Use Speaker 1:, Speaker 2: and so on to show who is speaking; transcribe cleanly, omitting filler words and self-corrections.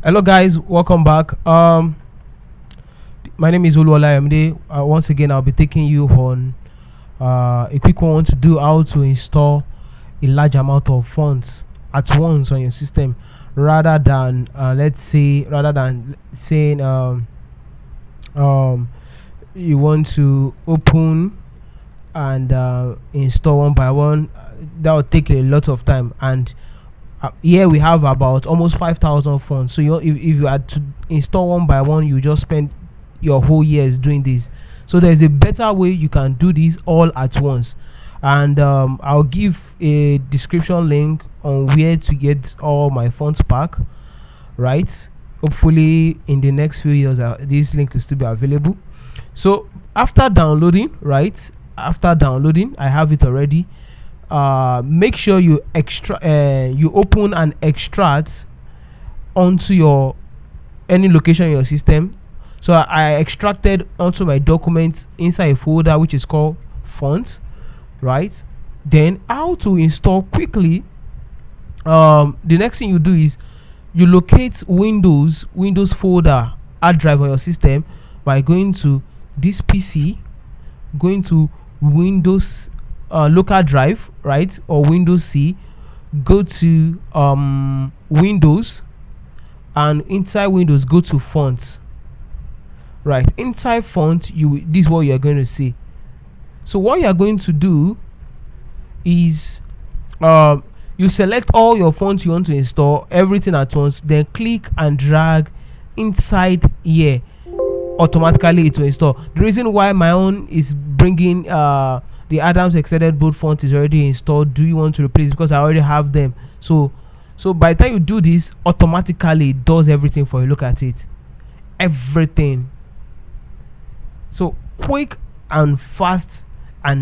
Speaker 1: Hello guys, welcome back. My name is Oluwalayamide. Once again, I'll be taking you on a quick one to do how to install a large amount of fonts at once on your system, rather than rather than saying um you want to open and install one by one. That will take a lot of time, and here we have about almost 5,000 fonts. So if you had to install one by one, you just spend your whole years doing this. So there's a better way you can do this all at once, and I'll give a description link on where to get all my fonts pack, right? Hopefully in the next few years this link will still be available. So after downloading, right, after downloading, I have it already. Make sure you open and extract onto your any location in your system. So I extracted onto my documents inside a folder which is called fonts, right? Then how to install quickly. The next thing you do is you locate Windows folder hard drive on your system by going to this PC, going to Windows local drive, right, or Windows C. Go to Windows, and inside Windows go to fonts, right. Inside font, this is what you are going to see. So what you are going to do is you select all your fonts you want to install, everything at once, then click and drag inside here. Automatically it will install. The reason why my own is bringing the Adams Extended Bold font is already installed. Do you want to replace it? Because I already have them. So by the time you do this, automatically it does everything for you. Look at it, everything. So quick and fast and